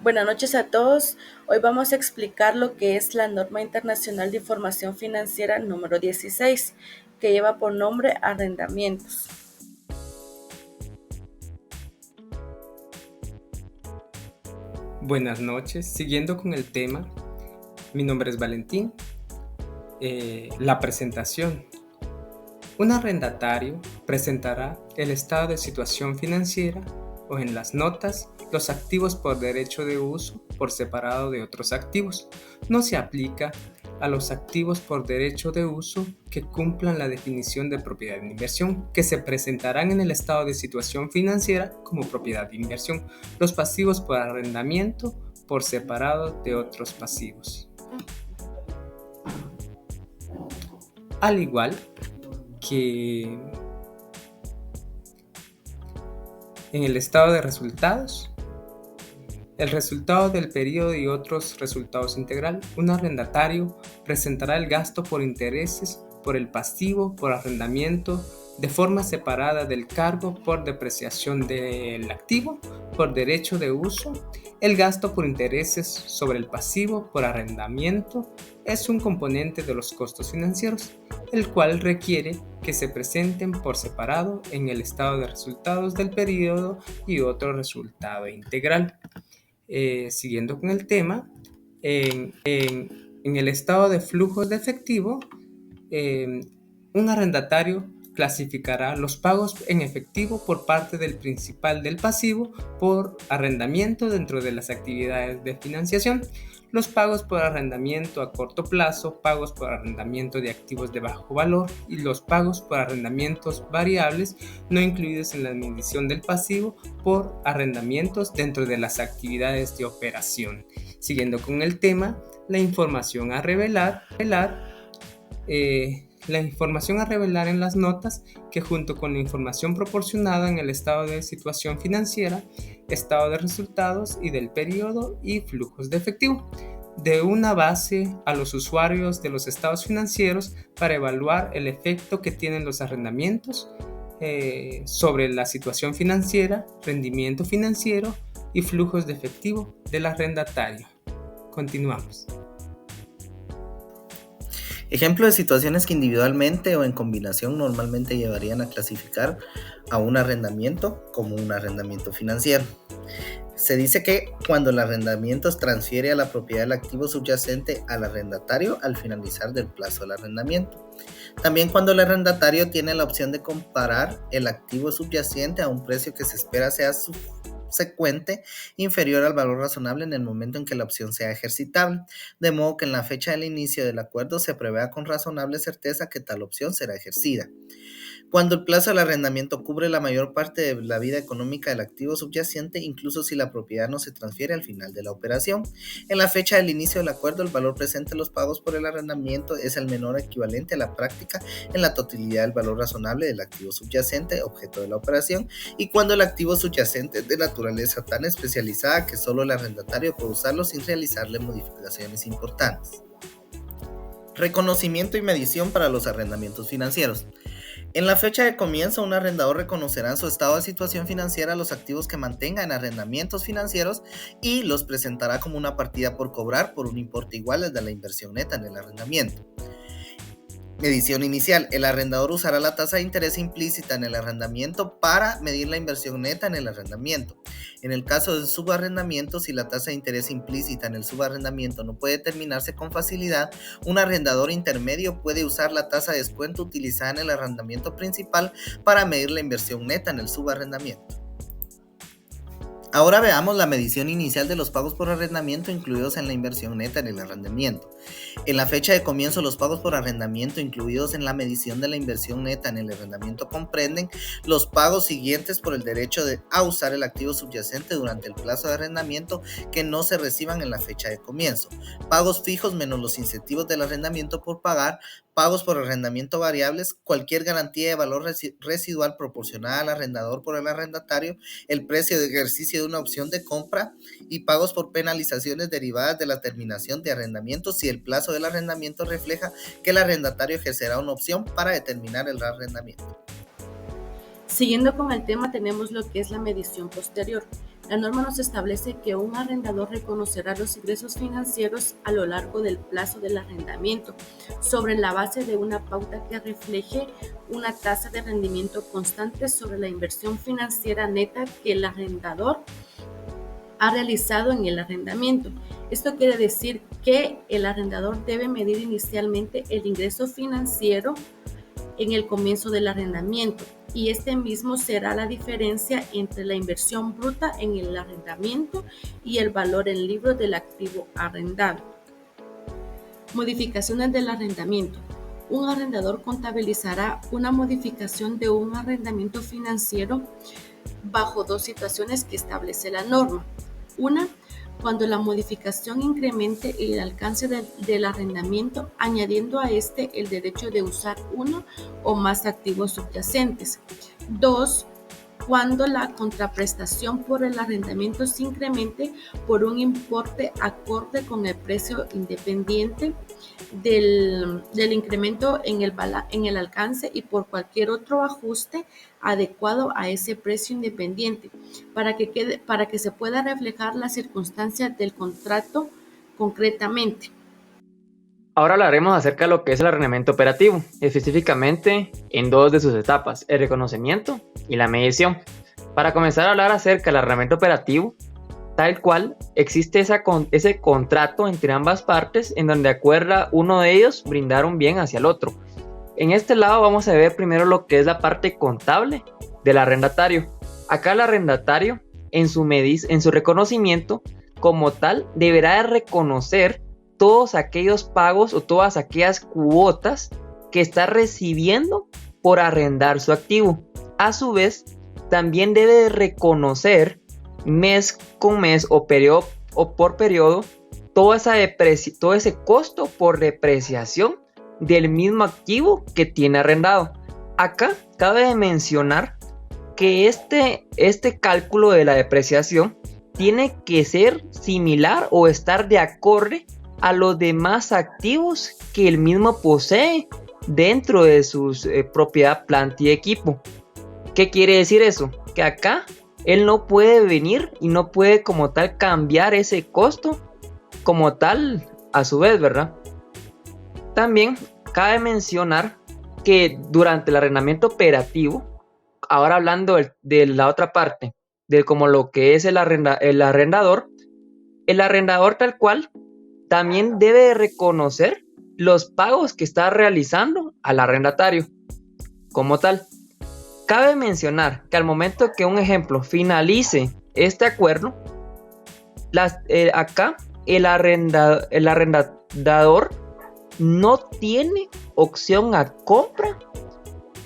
Buenas noches a todos. Hoy vamos a explicar lo que es la Norma Internacional de Información Financiera número 16, que lleva por nombre arrendamientos. Buenas noches, siguiendo con el tema, mi nombre es Valentín. La presentación. Un arrendatario presentará el estado de situación financiera o en las notas los activos por derecho de uso por separado de otros activos. No se aplica a los activos por derecho de uso que cumplan la definición de propiedad de inversión, que se presentarán en el estado de situación financiera como propiedad de inversión. Los pasivos por arrendamiento por separado de otros pasivos. Al igual que en el estado de resultados, el resultado del periodo y otros resultados integral, un arrendatario presentará el gasto por intereses por el pasivo por arrendamiento de forma separada del cargo por depreciación del activo por derecho de uso. El gasto por intereses sobre el pasivo por arrendamiento es un componente de los costos financieros, el cual requiere que se presenten por separado en el estado de resultados del periodo y otro resultado integral. Siguiendo con el tema, en el estado de flujos de efectivo, un arrendatario clasificará los pagos en efectivo por parte del principal del pasivo por arrendamiento dentro de las actividades de financiación, los pagos por arrendamiento a corto plazo, pagos por arrendamiento de activos de bajo valor y los pagos por arrendamientos variables no incluidos en la medición del pasivo por arrendamientos dentro de las actividades de operación. Siguiendo con el tema, la información a revelar en las notas que junto con la información proporcionada en el estado de situación financiera, estado de resultados y del periodo y flujos de efectivo, de una base a los usuarios de los estados financieros para evaluar el efecto que tienen los arrendamientos sobre la situación financiera, rendimiento financiero y flujos de efectivo del arrendatario. Continuamos. Ejemplo de situaciones que individualmente o en combinación normalmente llevarían a clasificar a un arrendamiento como un arrendamiento financiero. Se dice que cuando el arrendamiento transfiere a la propiedad del activo subyacente al arrendatario al finalizar del plazo del arrendamiento. También cuando el arrendatario tiene la opción de comparar el activo subyacente a un precio que se espera sea subsecuente inferior al valor razonable en el momento en que la opción sea ejercitable, de modo que en la fecha del inicio del acuerdo se prevea con razonable certeza que tal opción será ejercida. Cuando el plazo del arrendamiento cubre la mayor parte de la vida económica del activo subyacente, incluso si la propiedad no se transfiere al final de la operación. En la fecha del inicio del acuerdo, el valor presente de los pagos por el arrendamiento es el menor equivalente a la práctica en la totalidad del valor razonable del activo subyacente, objeto de la operación, y cuando el activo subyacente es de naturaleza tan especializada que solo el arrendatario puede usarlo sin realizarle modificaciones importantes. Reconocimiento y medición para los arrendamientos financieros. En la fecha de comienzo, un arrendador reconocerá en su estado de situación financiera los activos que mantenga en arrendamientos financieros y los presentará como una partida por cobrar por un importe igual al de la inversión neta en el arrendamiento. Medición inicial. El arrendador usará la tasa de interés implícita en el arrendamiento para medir la inversión neta en el arrendamiento. En el caso del subarrendamiento, si la tasa de interés implícita en el subarrendamiento no puede determinarse con facilidad, un arrendador intermedio puede usar la tasa de descuento utilizada en el arrendamiento principal para medir la inversión neta en el subarrendamiento. Ahora veamos la medición inicial de los pagos por arrendamiento incluidos en la inversión neta en el arrendamiento. En la fecha de comienzo, los pagos por arrendamiento incluidos en la medición de la inversión neta en el arrendamiento comprenden los pagos siguientes por el derecho a usar el activo subyacente durante el plazo de arrendamiento que no se reciban en la fecha de comienzo. Pagos fijos menos los incentivos del arrendamiento por pagar, pagos por arrendamiento variables, cualquier garantía de valor residual proporcionada al arrendador por el arrendatario, el precio de ejercicio de una opción de compra y pagos por penalizaciones derivadas de la terminación de arrendamiento si el plazo del arrendamiento refleja que el arrendatario ejercerá una opción para determinar el arrendamiento. Siguiendo con el tema, tenemos lo que es la medición posterior, La norma nos establece que un arrendador reconocerá los ingresos financieros a lo largo del plazo del arrendamiento, sobre la base de una pauta que refleje una tasa de rendimiento constante sobre la inversión financiera neta que el arrendador ha realizado en el arrendamiento. Esto quiere decir que el arrendador debe medir inicialmente el ingreso financiero en el comienzo del arrendamiento, y este mismo será la diferencia entre la inversión bruta en el arrendamiento y el valor en libro del activo arrendado. Modificaciones del arrendamiento. Un arrendador contabilizará una modificación de un arrendamiento financiero bajo dos situaciones que establece la norma. Una, cuando la modificación incremente el alcance del arrendamiento, añadiendo a este el derecho de usar uno o más activos subyacentes. 2. Cuando la contraprestación por el arrendamiento se incremente por un importe acorde con el precio independiente del incremento en el alcance y por cualquier otro ajuste adecuado a ese precio independiente, para que se pueda reflejar las circunstancias del contrato concretamente. Ahora hablaremos acerca de lo que es el arrendamiento operativo, específicamente en dos de sus etapas, el reconocimiento y la medición. Para comenzar a hablar acerca del arrendamiento operativo, tal cual existe ese contrato entre ambas partes en donde acuerda uno de ellos brindar un bien hacia el otro. En este lado vamos a ver primero lo que es la parte contable del arrendatario. Acá el arrendatario en su reconocimiento como tal deberá reconocer todos aquellos pagos o todas aquellas cuotas que está recibiendo por arrendar su activo. A su vez, también debe reconocer mes con mes o por periodo todo ese costo por depreciación del mismo activo que tiene arrendado. Acá cabe mencionar que este cálculo de la depreciación tiene que ser similar o estar de acorde a los demás activos que el mismo posee dentro de su propiedad, planta y equipo. ¿Qué quiere decir eso? Que acá él no puede venir y no puede como tal cambiar ese costo como tal a su vez, ¿verdad? También cabe mencionar que durante el arrendamiento operativo, ahora hablando de la otra parte, de como lo que es el arrendador tal cual también debe reconocer los pagos que está realizando al arrendatario como tal. Cabe mencionar que al momento que un ejemplo finalice este acuerdo, acá el arrendador no tiene opción a compra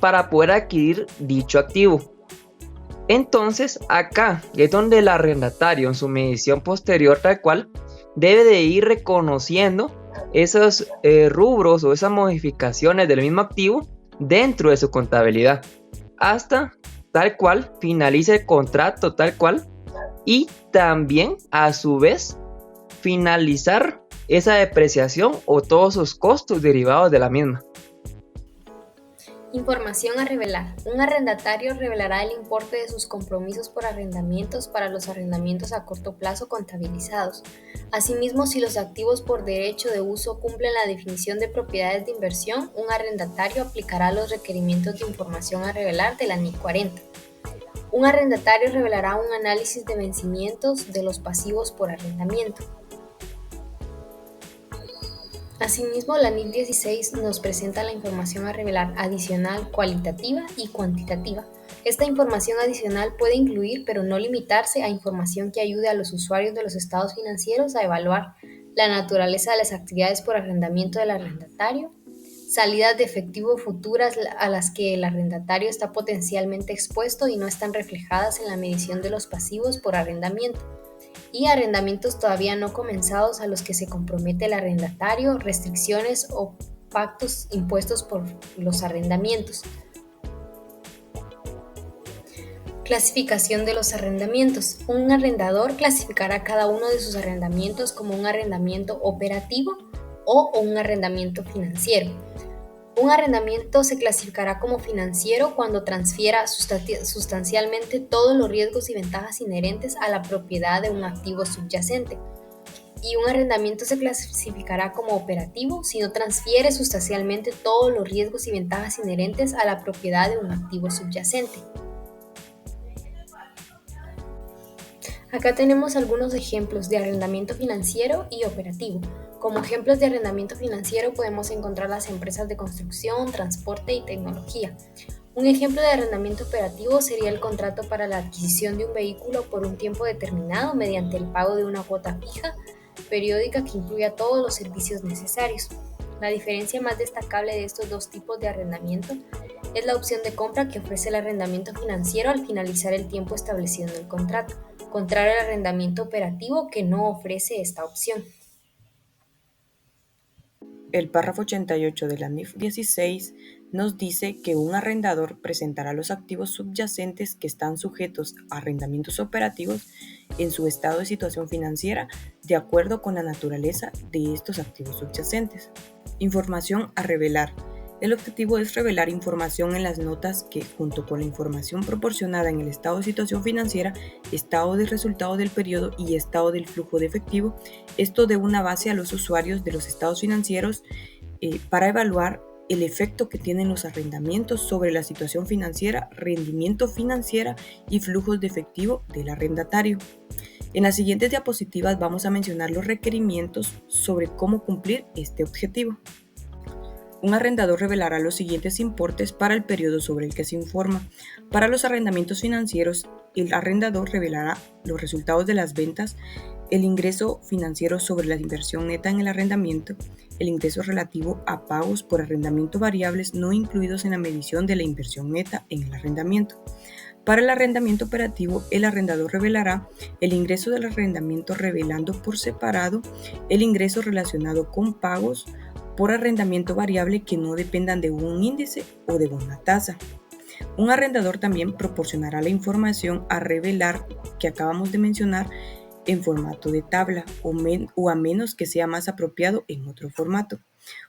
para poder adquirir dicho activo. Entonces acá es donde el arrendatario en su medición posterior tal cual debe de ir reconociendo esos rubros o esas modificaciones del mismo activo dentro de su contabilidad hasta tal cual finalice el contrato tal cual, y también a su vez finalizar esa depreciación o todos sus costos derivados de la misma. Información a revelar. Un arrendatario revelará el importe de sus compromisos por arrendamientos para los arrendamientos a corto plazo contabilizados. Asimismo, si los activos por derecho de uso cumplen la definición de propiedades de inversión, un arrendatario aplicará los requerimientos de información a revelar de la NIC 40. Un arrendatario revelará un análisis de vencimientos de los pasivos por arrendamiento. Asimismo, la NIC 16 nos presenta la información a revelar adicional, cualitativa y cuantitativa. Esta información adicional puede incluir, pero no limitarse, a información que ayude a los usuarios de los estados financieros a evaluar la naturaleza de las actividades por arrendamiento del arrendatario, salidas de efectivo futuras a las que el arrendatario está potencialmente expuesto y no están reflejadas en la medición de los pasivos por arrendamiento, y arrendamientos todavía no comenzados a los que se compromete el arrendatario, restricciones o pactos impuestos por los arrendamientos. Clasificación de los arrendamientos. Un arrendador clasificará cada uno de sus arrendamientos como un arrendamiento operativo o un arrendamiento financiero. Un arrendamiento se clasificará como financiero cuando transfiera sustancialmente todos los riesgos y ventajas inherentes a la propiedad de un activo subyacente. Y un arrendamiento se clasificará como operativo si no transfiere sustancialmente todos los riesgos y ventajas inherentes a la propiedad de un activo subyacente. Acá tenemos algunos ejemplos de arrendamiento financiero y operativo. Como ejemplos de arrendamiento financiero podemos encontrar las empresas de construcción, transporte y tecnología. Un ejemplo de arrendamiento operativo sería el contrato para la adquisición de un vehículo por un tiempo determinado mediante el pago de una cuota fija, periódica, que incluya todos los servicios necesarios. La diferencia más destacable de estos dos tipos de arrendamiento es la opción de compra que ofrece el arrendamiento financiero al finalizar el tiempo establecido en el contrato, contrario al arrendamiento operativo que no ofrece esta opción. El párrafo 88 de la NIF 16 nos dice que un arrendador presentará los activos subyacentes que están sujetos a arrendamientos operativos en su estado de situación financiera de acuerdo con la naturaleza de estos activos subyacentes. Información a revelar. El objetivo es revelar información en las notas que, junto con la información proporcionada en el estado de situación financiera, estado de resultado del periodo y estado del flujo de efectivo, esto de una base a los usuarios de los estados financieros para evaluar el efecto que tienen los arrendamientos sobre la situación financiera, rendimiento financiera y flujos de efectivo del arrendatario. En las siguientes diapositivas vamos a mencionar los requerimientos sobre cómo cumplir este objetivo. Un arrendador revelará los siguientes importes para el periodo sobre el que se informa. Para los arrendamientos financieros, el arrendador revelará los resultados de las ventas, el ingreso financiero sobre la inversión neta en el arrendamiento, el ingreso relativo a pagos por arrendamiento variables no incluidos en la medición de la inversión neta en el arrendamiento. Para el arrendamiento operativo, el arrendador revelará el ingreso del arrendamiento revelando por separado el ingreso relacionado con pagos por arrendamiento variable que no dependan de un índice o de una tasa. Un arrendador también proporcionará la información a revelar que acabamos de mencionar en formato de tabla o a menos que sea más apropiado en otro formato.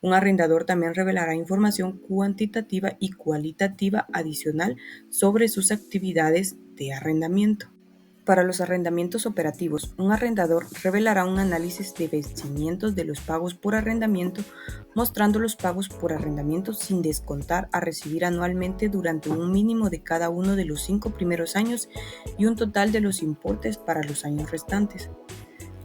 Un arrendador también revelará información cuantitativa y cualitativa adicional sobre sus actividades de arrendamiento. Para los arrendamientos operativos, un arrendador revelará un análisis de vencimientos de los pagos por arrendamiento, mostrando los pagos por arrendamiento sin descontar a recibir anualmente durante un mínimo de cada uno de los 5 primeros años y un total de los importes para los años restantes.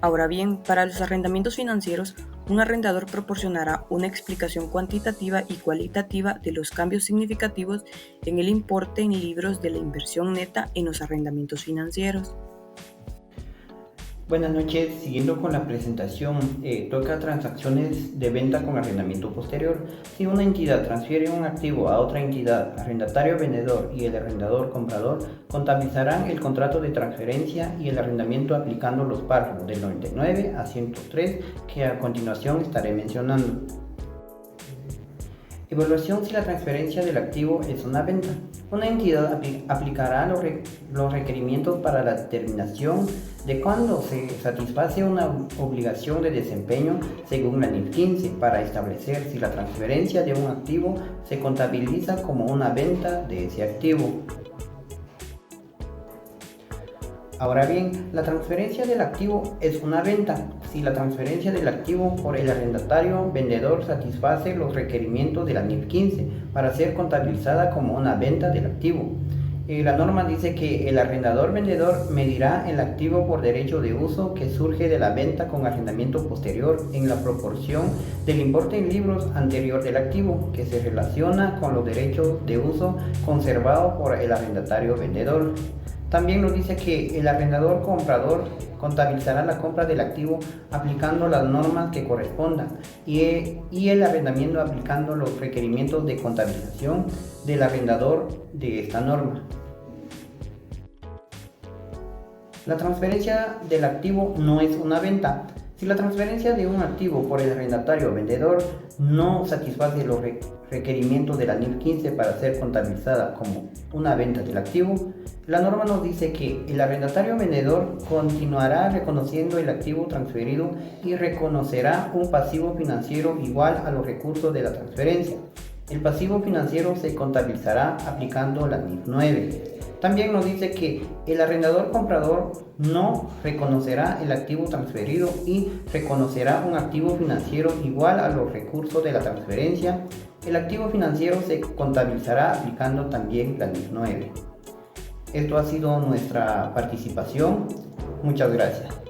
Ahora bien, para los arrendamientos financieros, un arrendador proporcionará una explicación cuantitativa y cualitativa de los cambios significativos en el importe en libros de la inversión neta en los arrendamientos financieros. Buenas noches, siguiendo con la presentación, toca transacciones de venta con arrendamiento posterior. Si una entidad transfiere un activo a otra entidad, arrendatario vendedor y el arrendador comprador contabilizarán el contrato de transferencia y el arrendamiento aplicando los párrafos del 99 a 103 que a continuación estaré mencionando. Evaluación si la transferencia del activo es una venta. Una entidad aplicará los requerimientos para la determinación de cuándo se satisface una obligación de desempeño según la NIF 15 para establecer si la transferencia de un activo se contabiliza como una venta de ese activo. Ahora bien, la transferencia del activo es una venta si la transferencia del activo por el arrendatario vendedor satisface los requerimientos de la NIF 15 para ser contabilizada como una venta del activo. La norma dice que el arrendador vendedor medirá el activo por derecho de uso que surge de la venta con arrendamiento posterior en la proporción del importe en libros anterior del activo que se relaciona con los derechos de uso conservados por el arrendatario vendedor. También nos dice que el arrendador comprador contabilizará la compra del activo aplicando las normas que correspondan y el arrendamiento aplicando los requerimientos de contabilización del arrendador de esta norma. La transferencia del activo no es una venta. Si la transferencia de un activo por el arrendatario vendedor no satisface los requerimientos de la NIF 15 para ser contabilizada como una venta del activo, la norma nos dice que el arrendatario vendedor continuará reconociendo el activo transferido y reconocerá un pasivo financiero igual a los recursos de la transferencia. El pasivo financiero se contabilizará aplicando la NIF 9. También nos dice que el arrendador comprador no reconocerá el activo transferido y reconocerá un activo financiero igual a los recursos de la transferencia. El activo financiero se contabilizará aplicando también la NIF 9. Esto ha sido nuestra participación. Muchas gracias.